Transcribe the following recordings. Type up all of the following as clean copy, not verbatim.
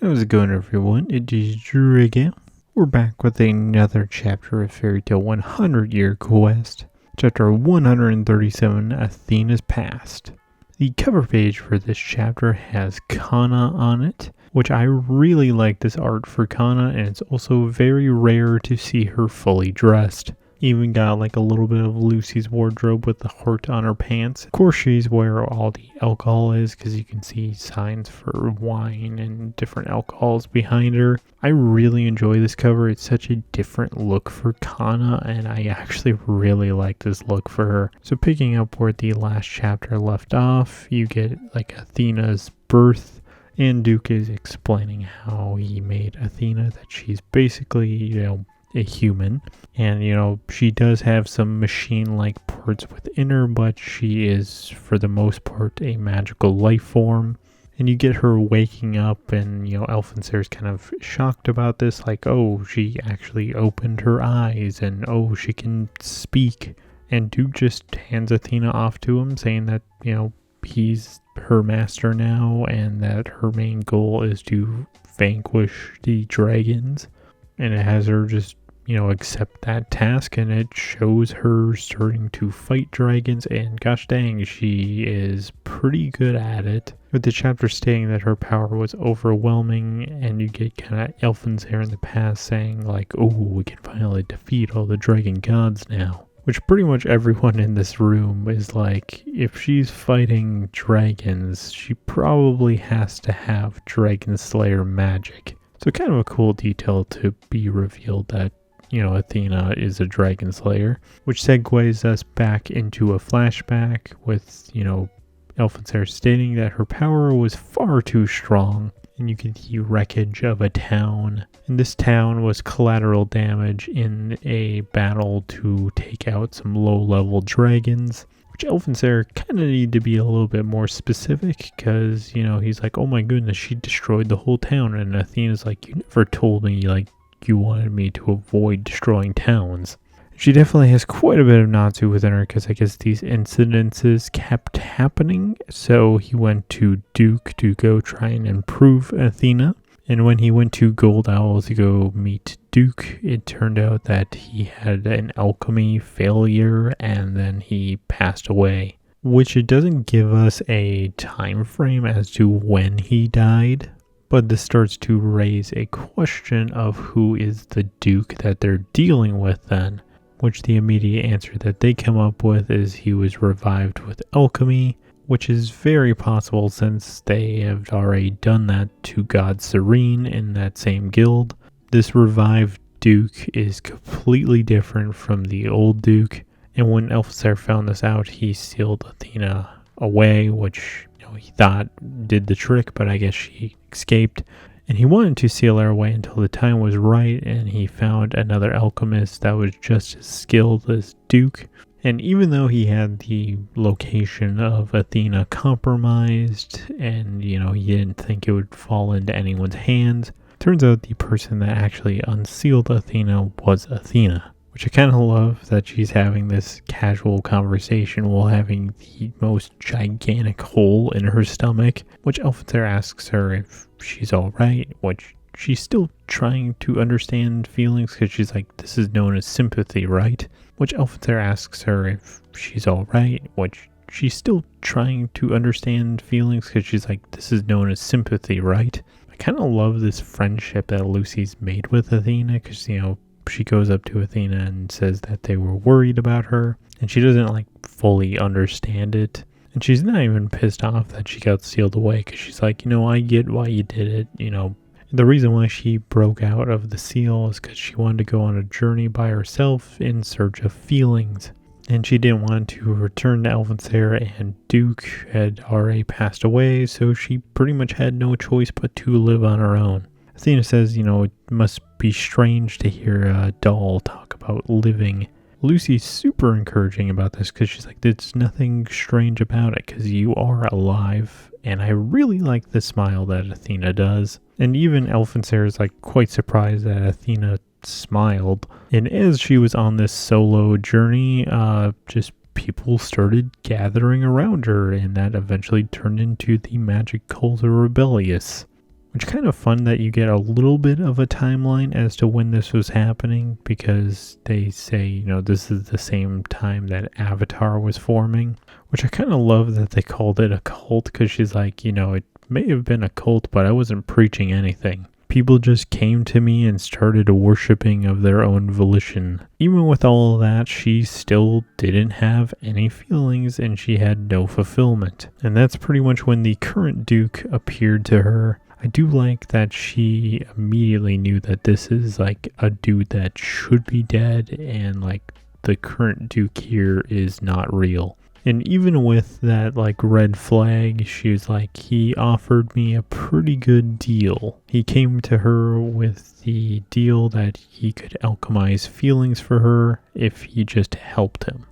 How's it going, everyone? It is Drew again. We're back with another chapter of Fairy Tale 100 Year Quest, chapter 137, Athena's Past. The cover page for this chapter has Kana on it, which I really like this art for Kana, and it's also very rare to see her fully dressed. Even got like a little bit of Lucy's wardrobe with the heart on her pants. Of course, she's where all the alcohol is because you can see signs for wine and different alcohols behind her. I really enjoy this cover. It's such a different look for Kana, and I actually really like this look for her. So picking up where the last chapter left off, you get like Athena's birth, and Duke is explaining how he made Athena, that she's basically, a human, and she does have some machine-like parts within her, but she is for the most part a magical life form. And you get her waking up, and Elfinser's kind of shocked about this, like, oh, she actually opened her eyes, and oh, she can speak. And Duke just hands Athena off to him, saying that he's her master now, and that her main goal is to vanquish the dragons. And it has her just accept that task, and it shows her starting to fight dragons, and gosh dang, she is pretty good at it. With the chapter stating that her power was overwhelming, and you get kind of Elfinser in the past saying like, oh, we can finally defeat all the dragon gods now. Which pretty much everyone in this room is like, if she's fighting dragons, she probably has to have Dragon Slayer magic. So kind of a cool detail to be revealed that Athena is a dragon slayer, which segues us back into a flashback with, Elfinser stating that her power was far too strong, and you can see wreckage of a town. And this town was collateral damage in a battle to take out some low-level dragons, which Elfinser kind of need to be a little bit more specific, because, he's like, oh my goodness, she destroyed the whole town, and Athena's like, you never told me, you wanted me to avoid destroying towns. She definitely has quite a bit of Natsu within her, because I guess these incidences kept happening. So he went to Duke to go try and improve Athena. And when he went to Gold Owl to go meet Duke, it turned out that he had an alchemy failure, and then he passed away. Which it doesn't give us a time frame as to when he died. But this starts to raise a question of who is the Duke that they're dealing with then, which the immediate answer that they come up with is he was revived with alchemy, which is very possible since they have already done that to God Serene in that same guild. This revived Duke is completely different from the old Duke, and when Elfinser found this out, he sealed Athena away, which he thought did the trick, but I guess she escaped. And he wanted to seal her away until the time was right, and he found another alchemist that was just as skilled as Duke. And even though he had the location of Athena compromised, and he didn't think it would fall into anyone's hands, turns out the person that actually unsealed Athena was Athena. Which I kind of love that she's having this casual conversation while having the most gigantic hole in her stomach, which Elfinser asks her if she's alright, which she's still trying to understand feelings because she's like, this is known as sympathy, right? Which Elfinser asks her if she's alright, which she's still trying to understand feelings because she's like, this is known as sympathy, right? I kind of love this friendship that Lucy's made with Athena because, she goes up to Athena and says that they were worried about her, and she doesn't fully understand it. And she's not even pissed off that she got sealed away because she's like, I get why you did it, The reason why she broke out of the seal is because she wanted to go on a journey by herself in search of feelings. And she didn't want to return to Elfinser, and Duke had already passed away, so she pretty much had no choice but to live on her own. Athena says, it must be strange to hear a doll talk about living. Lucy's super encouraging about this because she's like, there's nothing strange about it because you are alive. And I really like the smile that Athena does. And even Elfinser is quite surprised that Athena smiled. And as she was on this solo journey, just people started gathering around her, and that eventually turned into the magic cult of Rebellious. which kind of fun that you get a little bit of a timeline as to when this was happening, because they say, this is the same time that Avatar was forming, which I kind of love that they called it a cult, because she's like, it may have been a cult, but I wasn't preaching anything. People just came to me and started worshiping of their own volition. Even with all of that, she still didn't have any feelings and she had no fulfillment. And that's pretty much when the current Duke appeared to her. I do like that she immediately knew that this is like a dude that should be dead, and like the current Duke here is not real. And even with that like red flag, she was like, he offered me a pretty good deal. He came to her with the deal that he could alchemize feelings for her if he just helped him.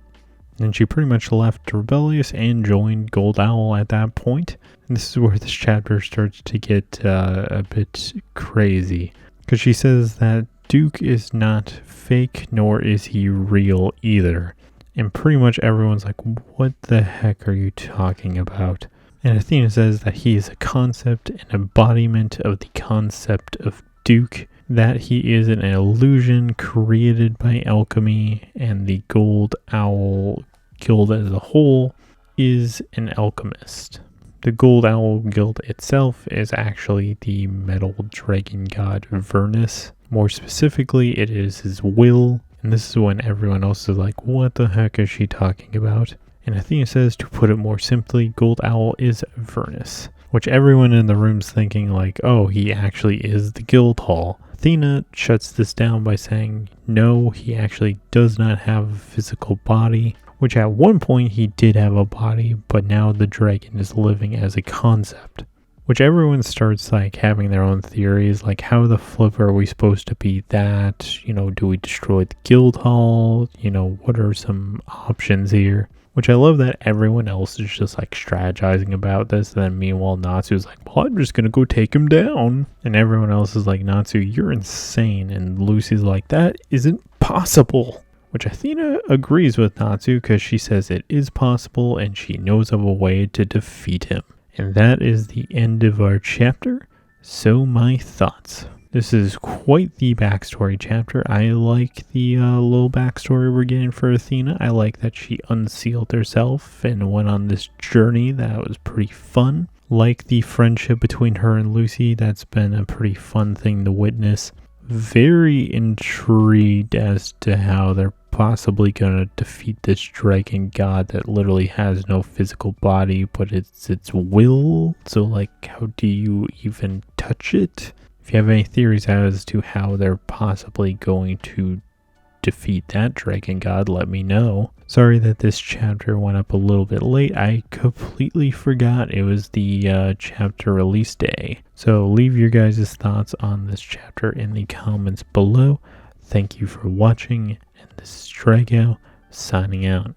And she pretty much left rebellious and joined Gold Owl at that point. And this is where this chapter starts to get a bit crazy, because she says that Duke is not fake, nor is he real either. And pretty much everyone's like, what the heck are you talking about? And Athena says that he is a concept, an embodiment of the concept of Duke, that he is an illusion created by alchemy, and the Gold Owl Guild as a whole is an alchemist. The Gold Owl Guild itself is actually the metal dragon god Vernus. More specifically, it is his will. And this is when everyone else is like, what the heck is she talking about? And Athena says, to put it more simply, Gold Owl is Vernus. Which everyone in the room's thinking like, oh, he actually is the guild hall. Athena shuts this down by saying, no, he actually does not have a physical body. Which at one point he did have a body, but now the dragon is living as a concept. Which everyone starts like having their own theories, like how the flip are we supposed to be that? Do we destroy the guild hall? What are some options here? Which I love that everyone else is just like strategizing about this. And then meanwhile, Natsu's like, well, I'm just going to go take him down. And everyone else is like, Natsu, you're insane. And Lucy's like, that isn't possible. Which Athena agrees with Natsu, because she says it is possible and she knows of a way to defeat him. And that is the end of our chapter. So my thoughts. This is quite the backstory chapter. I like the little backstory we're getting for Athena. I like that she unsealed herself and went on this journey. That was pretty fun. Like the friendship between her and Lucy. That's been a pretty fun thing to witness. Very intrigued as to how they're possibly going to defeat this dragon god that literally has no physical body, but it's its will. So like, how do you even touch it? If you have any theories as to how they're possibly going to defeat that dragon god, let me know. Sorry that this chapter went up a little bit late. I completely forgot it was the chapter release day. So leave your guys' thoughts on this chapter in the comments below. Thank you for watching, and this is Drago signing out.